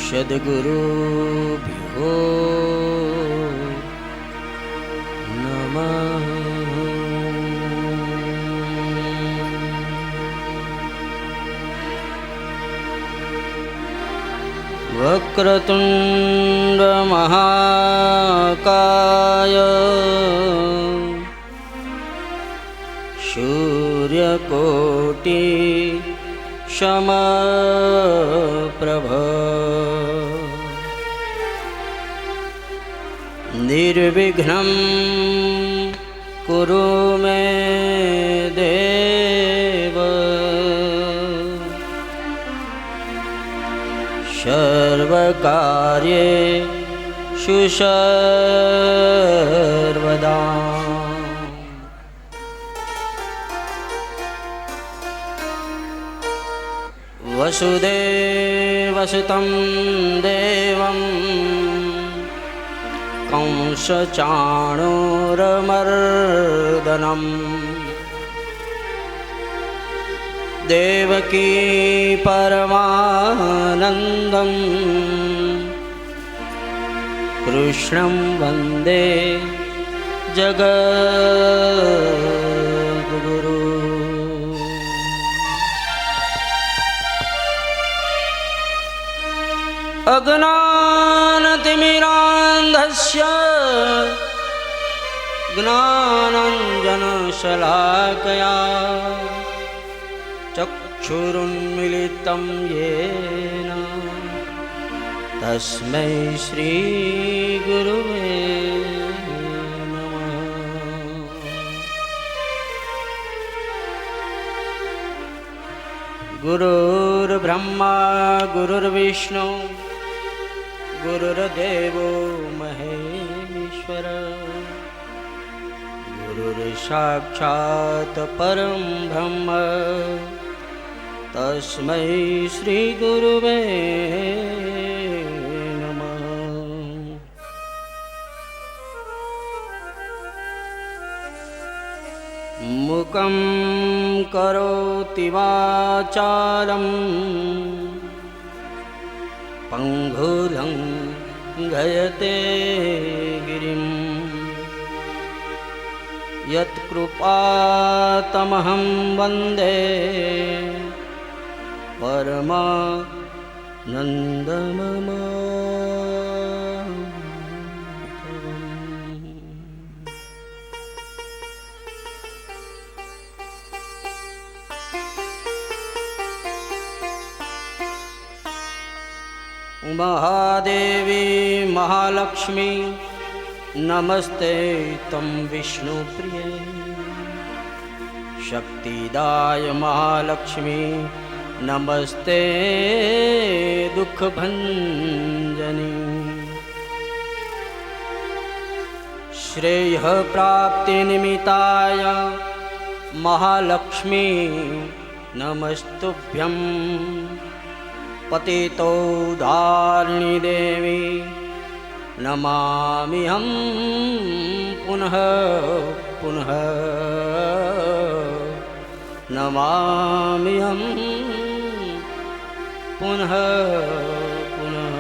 सद्गुरुभ्यो नमः। वक्रतुंड महाकाय सूर्यकोटि समप्रभ निर्विघ्नं कुरु मे देव सर्वकार्येषु सर्वदा। वसुदेवसुतं देवं कंसचाणूरमर्दनम् देवकी परमानन्दं कृष्णं वन्दे जगद्गुरु। अज्ञानतिमिरान्धस्य ज्ञानाञ्जनशलाकया चक्षुरुन्मीलितं येन तस्मै श्रीगुरुवे नमः। गुरुर्ब्रह्मा गुरुर्विष्णु गुरुर्देवो महेश्वर गुरुर्साक्षात् परं ब्रह्म तस्मै श्रीगुरुवे नमः। मुखं करोति वाचालं पंगुलं गयते गिरिं यत्कृपातमहं वन्दे परमानन्दममाधवम्। महादेवी महालक्ष्मी नमस्ते तं विष्णुप्रिये शक्तिदाय महालक्ष्मी नमस्ते दुःखभञ्जनी। श्रेयः प्राप्तिनिमित्ताय महालक्ष्मी नमस्तुभ्यं। पतितोद्धारिणी देवी नमाम्यहं पुनः पुनः नमाम्यहं पुनः पुनः।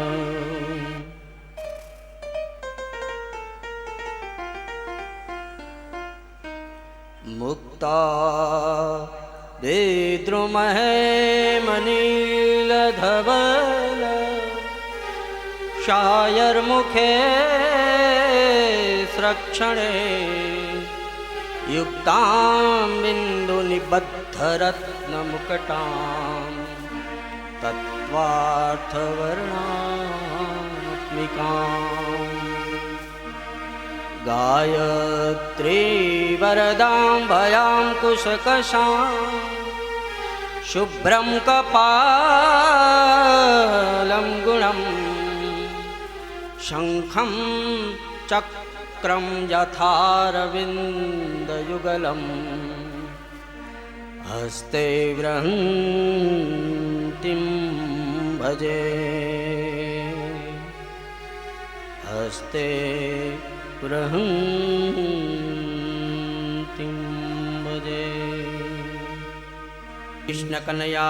मुक्ता विद्रुमहे मनीलधवल शायर्मुखे स्रक्षणे युक्तां बिन्दुनिबद्धरत्नमुकटां तत्त्वार्थवर्णात्मिकां गायत्री वरदां भयां कुशकशां शुभ्रं कपालं गुणं शङ्खं चक्रं यथारविन्दयुगलं हस्ते बृहन्तीं भजे हस्ते बृहन्तीं भजे। कृष्ण कन्हैया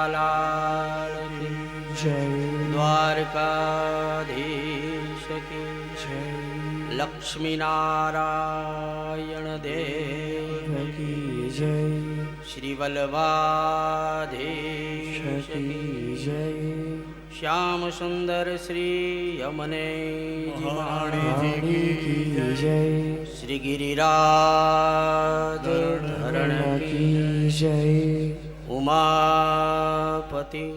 लाल की जय। द्वारकाधीश की जय। लक्ष्मी नारायण देव की जय। श्री वल्लभाधीश की जय। श्याम सुंदर श्री यमुने जी की जय। श्री गिरिराज धरण की जय। उमापति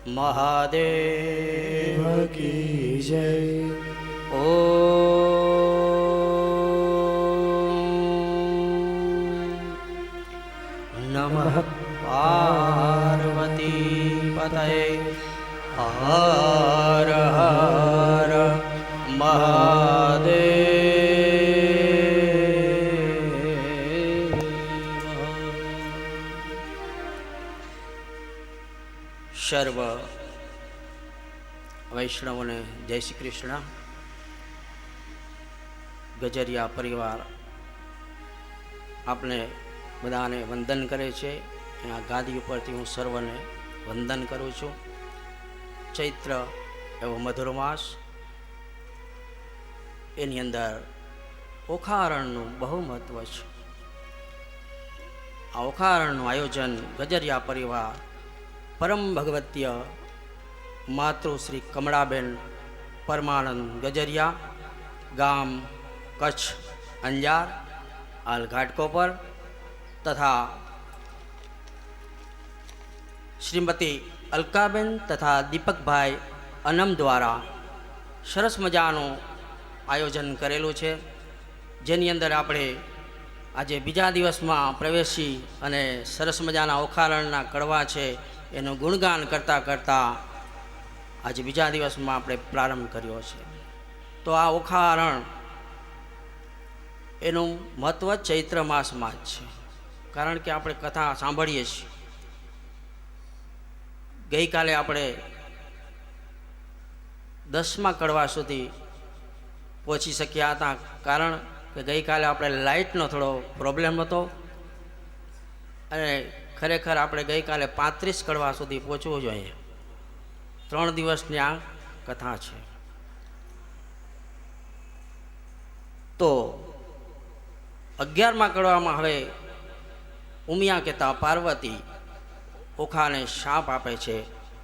महादेव की जय। नमः पार्वती पतये हर हर महादेव। સર્વ વૈષ્ણવોને જય શ્રી કૃષ્ણ. ગજરિયા પરિવાર આપને બધાને વંદન કરે છે. આ ગાદી ઉપરથી હું સર્વને વંદન કરું છું. ચૈત્ર એવો મધુર માસ, એની અંદર ઓખારણનું બહુ મહત્વ છે. આ ઓખારણનું આયોજન ગજરિયા પરિવાર પરમ ભગવતીય માતૃશ્રી કમળાબેન પરમાનંદ ગજરિયા, ગામ કચ્છ અંજાર, હાલ ઘાટકોપર, તથા શ્રીમતી અલકાબેન તથા દીપકભાઈ અનમ દ્વારા સરસ મજાનું આયોજન કરેલું છે, જેની અંદર આપણે આજે બીજા દિવસમાં પ્રવેશી અને સરસ મજાના ઓખારણના કડવા છે એનું ગુણગાન કરતાં કરતાં આજે બીજા દિવસમાં આપણે પ્રારંભ કર્યો છે. તો આ ઓખારણ એનું મહત્ત્વ ચૈત્ર માસમાં જ છે, કારણ કે આપણે કથા સાંભળીએ છીએ. ગઈકાલે આપણે 10મા કડવા સુધી પહોંચી શક્યા હતા, કારણ કે ગઈકાલે આપણે લાઇટનો થોડો પ્રોબ્લેમ હતો અને ખરેખર આપણે ગઈકાલે 35 કડવા સુધી પહોંચવું જોઈએ. 3 દિવસની આ કથા છે. તો 11મા કડવામાં હવે ઉમિયા કહેતા પાર્વતી ઓખાને શાપ આપે છે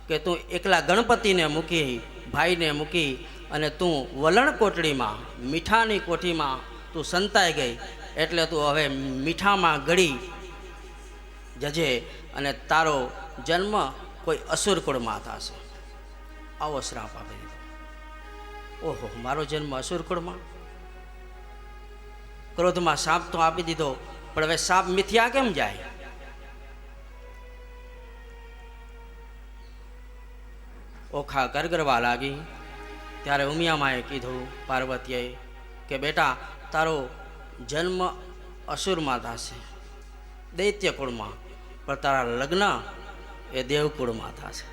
કે તું એકલા ગણપતિને મૂકી, ભાઈને મૂકી અને તું વલણ કોટડીમાં, મીઠાની કોઠીમાં તું સંતાઈ ગઈ, એટલે તું હવે મીઠામાં ગળી જજે અને તારો જન્મ કોઈ અસુરકુળમાં થશે. આવો શ્રાપ આપી દીધો. ઓહો, મારો જન્મ અસુરકુળમાં? ક્રોધમાં શાપ તો આપી દીધો, પણ હવે શાપ મિથ્યા કેમ જાય? ઓખા ગરગરવા લાગી. ત્યારે ઉમિયામાએ કીધું પાર્વતીએ કે બેટા, તારો જન્મ અસુરમાં થશે, દૈત્ય કુળમાં, પણ તારા લગ્ન એ દેવકુળમાં થશે.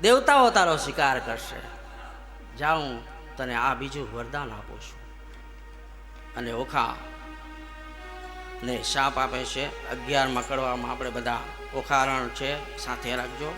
દેવતાઓ તારો શિકાર કરશે. જાઉં તને આ બીજું વરદાન આપું છું. અને ઓખા ને શાપ આપે છે. 11મા કડવામાં આપણે બધા ઓખારણ છે સાથે રાખજો.